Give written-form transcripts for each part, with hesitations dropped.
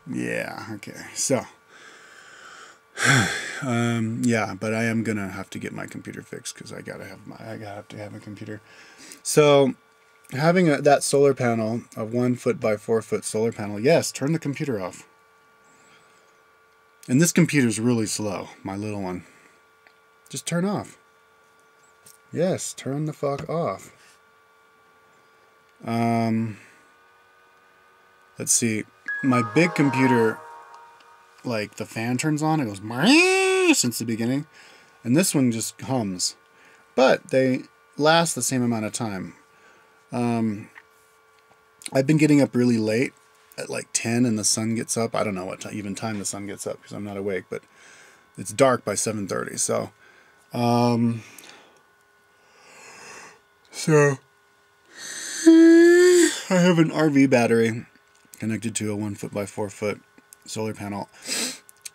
Yeah, okay. So, yeah, but I am gonna have to get my computer fixed because I gotta have a computer. So, having that solar panel, a 1 foot by 4 foot solar panel, yes, turn the computer off. And this computer's really slow, my little one. Just turn off. Yes, turn the fuck off. Let's see. My big computer, like the fan turns on, it goes since the beginning. And this one just hums. But they last the same amount of time. I've been getting up really late at like 10 and the sun gets up. I don't know what even time the sun gets up because I'm not awake, but it's dark by 7:30. So I have an RV battery connected to a 1 foot by 4 foot solar panel.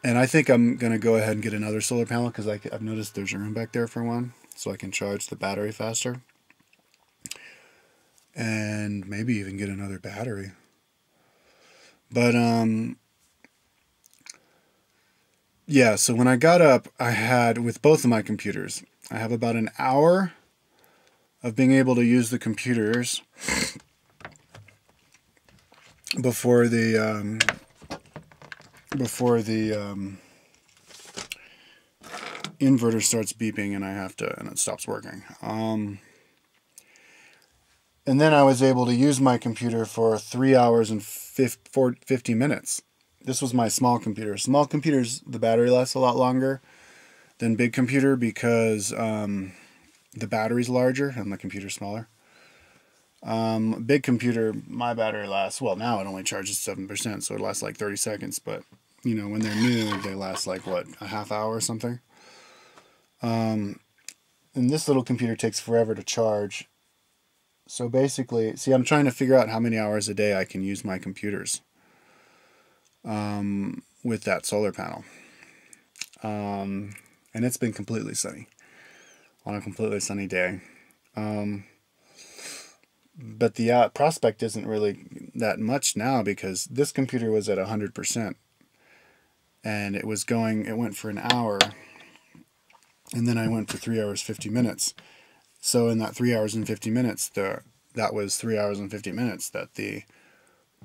And I think I'm going to go ahead and get another solar panel because I've noticed there's room back there for one. So I can charge the battery faster. And maybe even get another battery. But, yeah, so when I got up, I had, with both of my computers, I have about an hour of being able to use the computers before the inverter starts beeping and it stops working. And then I was able to use my computer for 3 hours and 50 minutes. This was my small computer. Small computers, the battery lasts a lot longer than big computer because the battery's larger and the computer's smaller. Big computer, my battery lasts, well, now it only charges 7%, so it lasts like 30 seconds. But, you know, when they're new, they last like, what, a half hour or something? And this little computer takes forever to charge. So basically, see, I'm trying to figure out how many hours a day I can use my computers with that solar panel. And it's been completely sunny on a completely sunny day. But the prospect isn't really that much now because this computer was at 100%. And it went for an hour. And then I went for 3 hours, 50 minutes. So in that 3 hours and 50 minutes, that was 3 hours and 50 minutes that the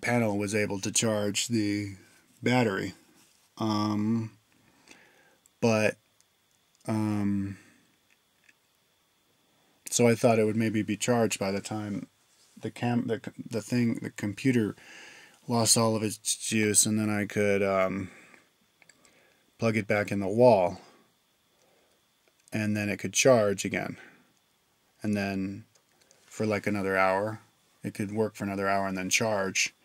panel was able to charge the battery. So I thought it would maybe be charged by the time the computer lost all of its juice, and then I could plug it back in the wall, and then it could charge again. And then for like another hour, it could work for another hour and then charge.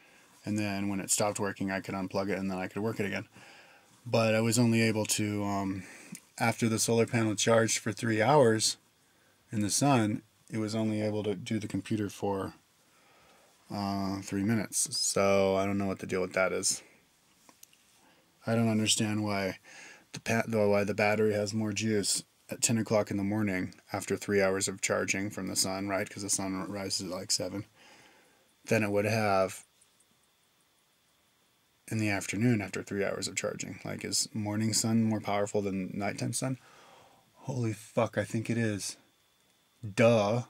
And then when it stopped working, I could unplug it and then I could work it again. But I was only able to, after the solar panel charged for 3 hours in the sun, it was only able to do the computer for 3 minutes. So I don't know what the deal with that is. I don't understand why the battery has more juice at 10 o'clock in the morning after 3 hours of charging from the sun, right? Because the sun rises at like 7. Than it would have in the afternoon after 3 hours of charging. Like, is morning sun more powerful than nighttime sun? Holy fuck, I think it is. Duh.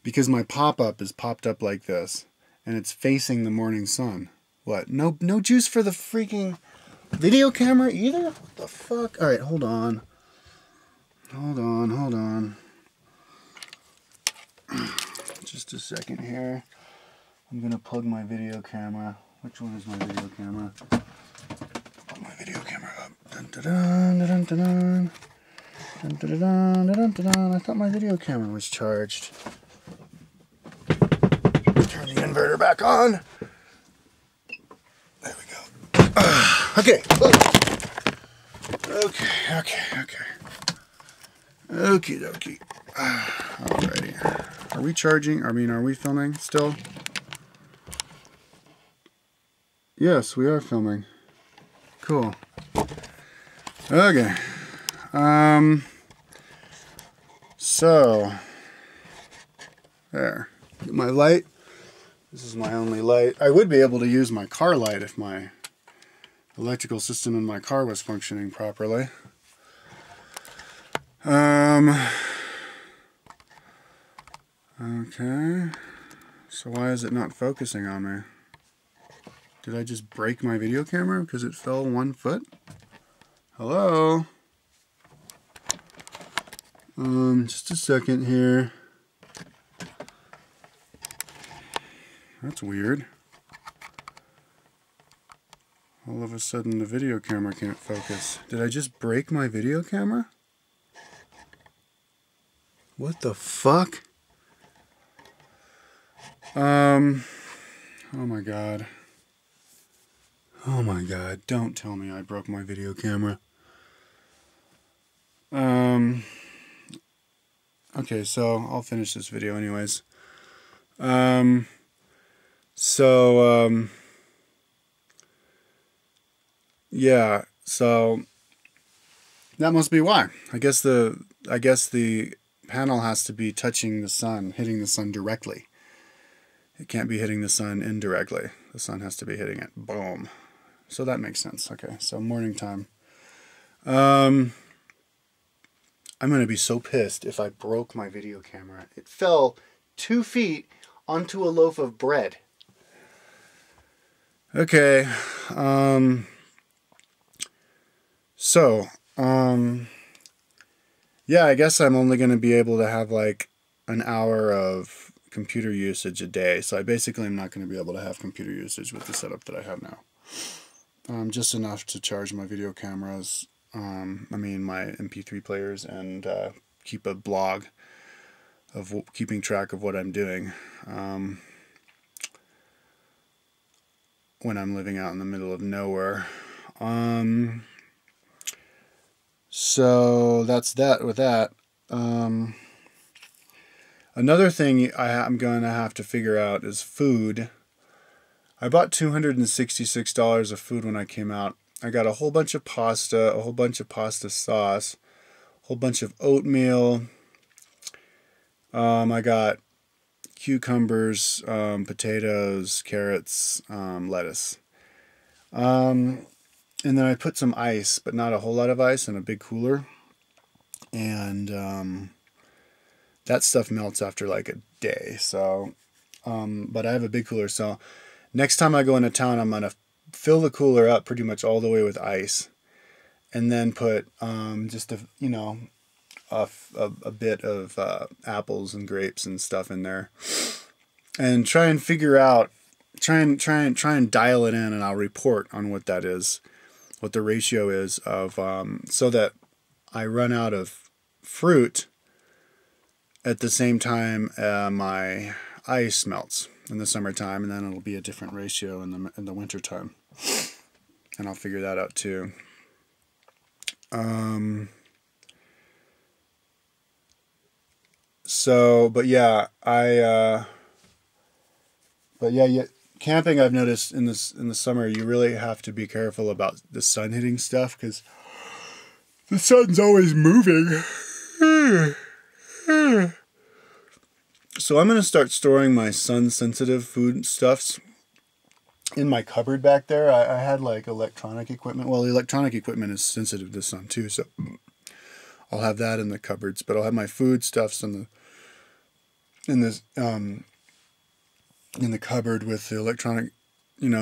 Because my pop-up is popped up like this, and it's facing the morning sun. What? No juice for the freaking video camera either? What the fuck? Alright, hold on. Hold on. Just a second here. I'm gonna plug my video camera. Which one is my video camera? Plug my video camera up. Dun, dun, dun, dun, dun, dun. Dun, dun, dun, dun, dun, dun. I thought my video camera was charged. Turn the inverter back on. There we go. Okay. Okie dokie. Alrighty. Are we charging? Are we filming still? Yes, we are filming. Cool. Okay. So there. Get my light. This is my only light. I would be able to use my car light if my electrical system in my car was functioning properly. Okay. So why is it not focusing on me? Did I just break my video camera because it fell 1 foot? Hello? Just a second here. That's weird. All of a sudden the video camera can't focus. Did I just break my video camera? What the fuck? Oh my god. Oh my god, don't tell me I broke my video camera. Okay, so I'll finish this video anyways. Yeah, so that must be why. I guess the panel has to be touching the sun, hitting the sun directly. It can't be hitting the sun indirectly. The sun has to be hitting it. Boom. So that makes sense. Okay, so morning time. I'm going to be so pissed if I broke my video camera. It fell 2 feet onto a loaf of bread. Okay. Yeah, I guess I'm only going to be able to have like an hour of computer usage a day. So I basically am not going to be able to have computer usage with the setup that I have now. Just enough to charge my video cameras, my MP3 players, and keep a blog of keeping track of what I'm doing when I'm living out in the middle of nowhere. So that's that with that. Another thing I'm going to have to figure out is food. I bought $266 of food when I came out. I got a whole bunch of pasta, a whole bunch of pasta sauce, a whole bunch of oatmeal. I got cucumbers, potatoes, carrots, lettuce. And then I put some ice, but not a whole lot of ice, in a big cooler. And that stuff melts after like a day. So, but I have a big cooler, so next time I go into town, I'm going to fill the cooler up pretty much all the way with ice, and then put just a bit of apples and grapes and stuff in there, and try and figure out, try and dial it in, and I'll report on what that is, what the ratio is of, so that I run out of fruit at the same time my ice melts in the summertime, and then it'll be a different ratio in the winter time, and I'll figure that out too. Camping, I've noticed in the summer, you really have to be careful about the sun hitting stuff, because the sun's always moving. So I'm going to start storing my sun-sensitive food stuffs in my cupboard back there. I had like electronic equipment. Well, the electronic equipment is sensitive to sun too, so I'll have that in the cupboards. But I'll have my food stuffs in the cupboard with the electronic,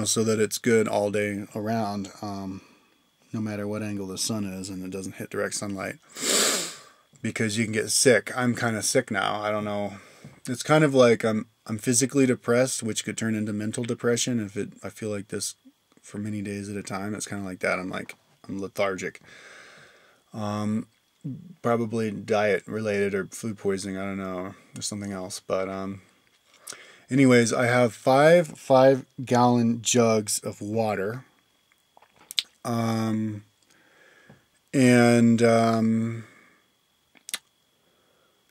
so that it's good all day around, no matter what angle the sun is, and it doesn't hit direct sunlight, because you can get sick. I'm kind of sick now. I don't know. It's kind of like I'm physically depressed, which could turn into mental depression if I feel like this for many days at a time. It's kind of like that. I'm lethargic. Probably diet related or food poisoning. I don't know, or something else. But anyways, I have 5-gallon jugs of water.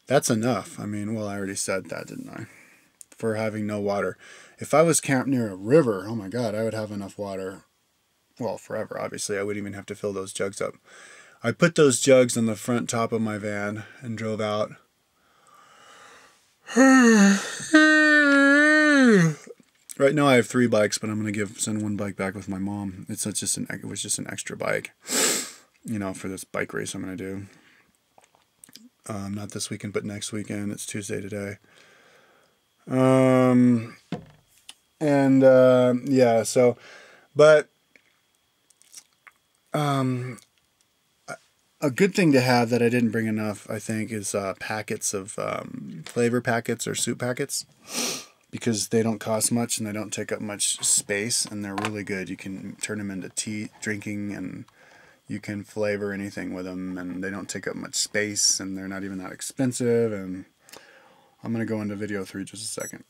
That's enough. I already said that, didn't I? For having no water. If I was camped near a river, oh my God, I would have enough water. Well, forever, obviously. I wouldn't even have to fill those jugs up. I put those jugs on the front top of my van and drove out. Right now I have 3 bikes, but I'm gonna send 1 bike back with my mom. It was just an extra bike, you know, for this bike race I'm gonna do. Not this weekend, but next weekend. It's Tuesday today. Yeah, so, but a good thing to have that I didn't bring enough, I think, is packets of flavor packets or soup packets, because they don't cost much and they don't take up much space, and they're really good. You can turn them into tea, drinking, and you can flavor anything with them, and they don't take up much space, and they're not even that expensive. And I'm going to go into video 3 just a second.